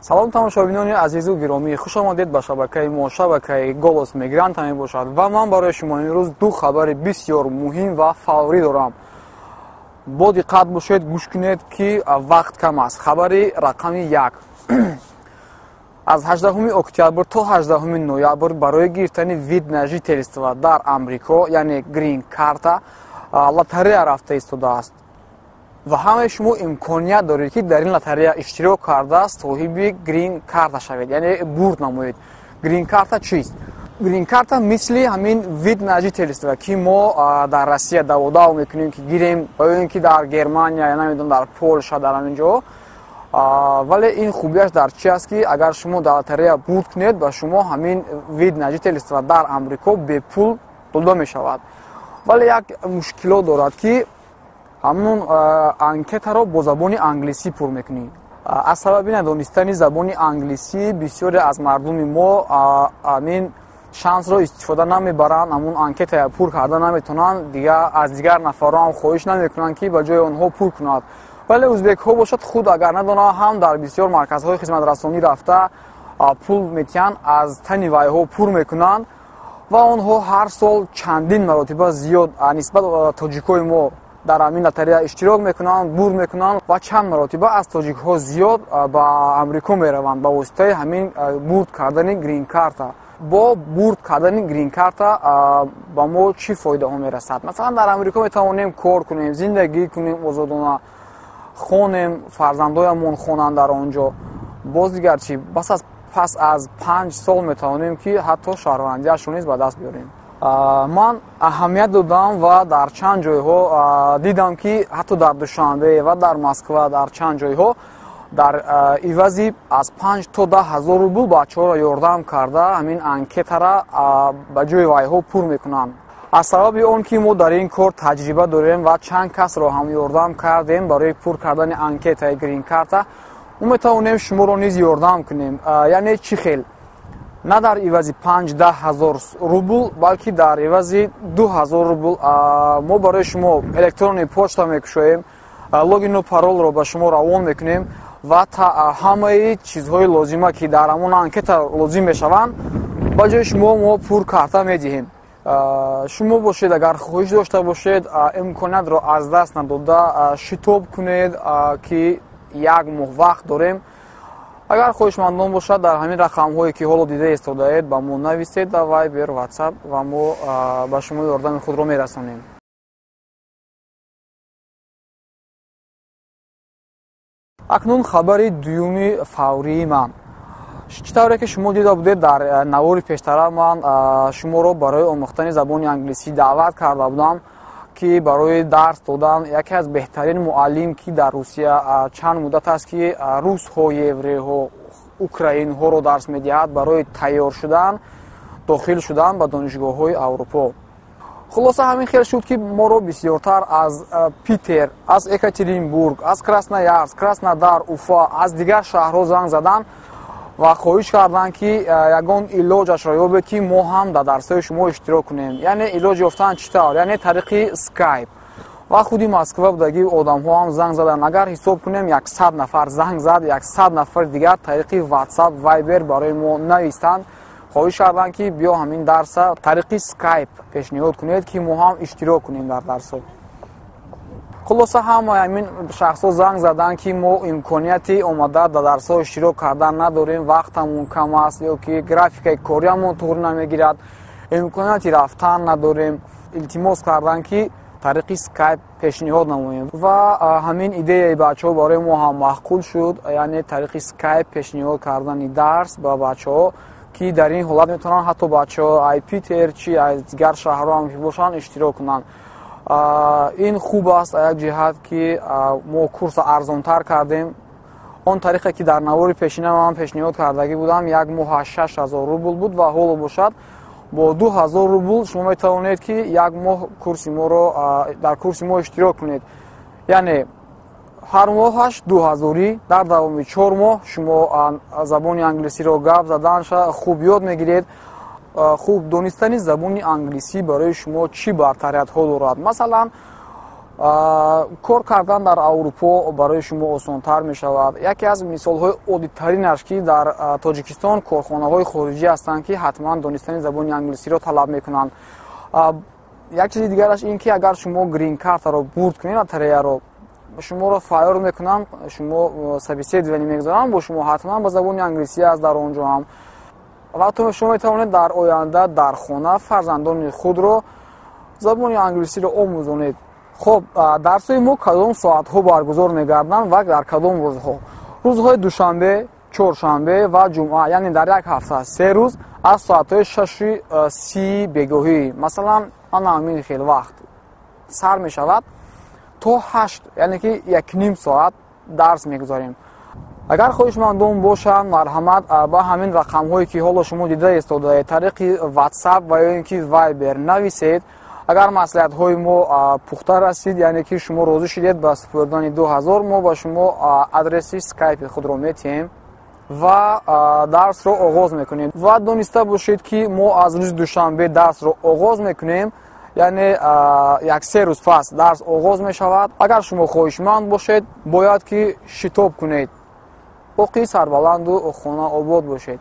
салом тамошобинони азизу гиромӣ, хушомадед ба шабакаи мо, шабакаи голос мигранта мебошад ва ман барои шумо имрӯз ду хабари бисёр муҳим ва фаврӣ дорам. бо диққат бошед, гӯш кунед ки вақт кам аст. Хабари рақами 1. аз 18 октябр то 18 ноябр барои гирифтани вид на жительство дар Амрико, яъне грин карта, лотарея рафта истодааст. ва ҳамаи шумо имконият доред ки дар ин лотарея иштирок карда соҳиби грин карта шавед, яъне бурд намоед. грин карта чист? грин карта мисли ҳамин вид на жительство ки мо дар Россия даводав мекунем ки гирем, ё ин ки дар Германия, я намедонам дар Полша, дар ҳамин ҷо. вале ин хубияш дар чи аст ки агар шумо дар лотарея бурд кунед, ба шумо ҳамин вид на жительство дар Амрико бепул дода мешавад. вале як мушкилот дорад ки ҳамун анкетаро бо забони англисӣ пур мекунӣ. аз сабаби надонистани забони англисӣ бисёре аз мардуми мо ҳамин шансро истифода намебаранд, ҳамун анкетаро пур карда наметавонанд, дигар аз дигар нафарам хоҳиш намекунанд ки ба ҷои онҳо пур кунанд. вале ӯзбекҳо бошад худ агар надонанд ҳам дар бисёр марказҳои хизматрасонӣ рафта пул метиҳанд, аз тани вайҳо пур мекунанд ва онҳо ҳар сол чандин маротиба зиёд нисбат ба тоҷикҳои мо дар ҳамин лотарея иштирок мекунанд, бурд мекунанд ва чанд маротиба аз тоҷикҳо зиёд ба Амрико мераванд ба воситаи ҳамин бурд кардани грин карта. бо бурд кардани грин карта ба мо чӣ фоидаҳо мерасад? масалан дар Амрико метавонем кор кунем, зиндагӣ кунем озодона, хонем, фарзандоямон хонанд дар он ҷо. боз дигар чӣ? пас аз 5 сол метавонем ки ҳатто шаҳрвандиашро низ ба даст биёрем. ман аҳамият додам ва дар чанд ҷойҳо дидам ки ҳатто дар Душанбе ва дар Москва дар чанд ҷойҳо дар ивази аз 5 то 10 ҳазор рубл бачаҳоро ёрдам карда ҳамин анкетара ба ҷои вайҳо пур мекунанд. аз сабаби он ки мо дар ин кор таҷриба дорем ва чанд касро ҳам ёрдам кардем барои пур кардани анкетаи грин карта, мо метавонем шуморо низ ёрдам кунем. яъне чӣ хел? на дар ивази 5-10 ҳазор рубл, балки дар ивази 2000 рубл мо барои шумо электронни почта мекушоем, логину паролро ба шумо равон мекунем ва ҳамаи чизҳои лозима ки дар ҳамон анкета лозим мешаванд ба ҷои шумо мо пур карта медиҳем. шумо бошед, агар хоҳиш дошта бошед, имкониятро аз даст надода шитоб кунед ки як моҳ вақт дорем. агар хоҳишмандон бошад, дар ҳамин рақамҳое ки ҳоло дида истодаед ба мо нависед дар Viber, WhatsApp ва мо ба шумо ёрдами худро мерасонем. акнун хабари дуюми фаврии ман. чӣ тавре ки шумо дида будед, дар навори пештара ман шуморо барои омӯхтани забони англисӣ даъват карда будам ки барои дарс додан яке аз беҳтарин муаллим ки дар Русия чанд муддат аст ки русҳо, евреҳо, украинҳоро дарс медиҳад барои тайёр шудан, дохил шудан ба донишгоҳҳои Аврупо. хулоса ҳамин хел шуд ки моро бисёртар аз Питер, аз Екатеринбург, аз Красноярск, Краснодар, Уфа, аз дигар шаҳрҳо занг задан ва хоҳиш карданд ки ягон илоҷашро ёбед ки мо ҳам дар дарсҳои шумо иштирок кунем. яъне илоҷ ёфтан чӣ тавр? яъне тариқи скайп. ва худи Москва будагӣ одамҳо ҳам занг задан. агар ҳисоб кунем 100 нафар занг зад, 100 нафар дигар тариқи WhatsApp, Viber барои мо навистанд. хоҳиш карданд ки биё ҳамин дарса тариқи скайп пешниҳод кунед ки мо ҳам иштирок кунем дар дарсҳо. хулоса ҳама ҳамин шахсҳо занг заданд ки мо имконияти омада дар дарсҳо иштирок кардан надорем, вақтамон кам аст ё ки графикаи кориамон туғри намегирад, имконияти рафтан надорем. илтимос карданд ки тариқи скайп пешниҳод намоем ва ҳамин идеяи бачаҳо барои мо ҳам маъқул шуд, яъне тариқи скайп пешниҳод кардани дарс ба бачаҳо ки дар ин ҳолат метавонанд ҳатто бачаҳо ай Питер чи аз дигар шаҳрҳо ҳам ки бошанд иштирок кунанд. ин хуб аст аз як ҷиҳат ки мо курса арзонтар кардем. он тариқе ки дар навори пешина ман пешниҳод кардагӣ будам 1 моҳа 6000 рубл буд ва ҳоло бошад бо 2000 рубл шумо метавонед ки 1 моҳ курси моро дар курси мо иштирок кунед. яъне ҳар моҳаш 2000 дар давоми 4 моҳ шумо забони англисиро гап задан хуб ёд мегиред. хуб донистани забони англисӣ барои шумо чӣ бартариятҳо дорад? масалан кор кардан дар Аврупо барои шумо осонтар мешавад. Яке аз мисолҳои оддитаринаш ки дар Тоҷикистон корхонаҳои хориҷӣ ҳастанд ки ҳатман донистани забони англисиро талаб мекунанд. як чизи дигараш ин ки агар шумо грин картаро бурд кунед лотареяро, шуморо файёр мекунанд, шумо собеседование мегузоранд бо шумо ҳатман ба забони англисӣ аст дар он ҷо ҳам. ва то шумо метавонед дар оянда дар хона фарзандони худро забони англисиро омӯзонед. خب درس‌های ما کدام ساعت‌ها برگزار می‌گردند و در کدام روزها؟ روزهای دوشنبه، چهارشنبه و جمعه، یعنی در یک هفته 3 روز از ساعت‌های 6:30 بگاهی مثلا همین خیلی وقت سر می‌شود تا 8، یعنی که 1.5 ساعت درس می‌گذاریم. اگر خواهشمندان باشند مرحمت با همین رقم‌هایی که حالا شما دیده استفاده طریق واتساپ و یا اینکه وایبر نویسید. اگر مصلحت‌های ما پخته رسید، یعنی که شما راضی شدید با سپردن 2000، ما با شما آدرس اسکایپ خود را میتیم و درس را آغاز میکنیم. و دانسته باشید که ما از روز دوشنبه درس را آغاز میکنیم، یعنی یک 3 روز پس درس آغاز میشود. اگر شما خواهشمند باشید باید که شتاب کنید. باقی سربلند و خانه آباد باشید.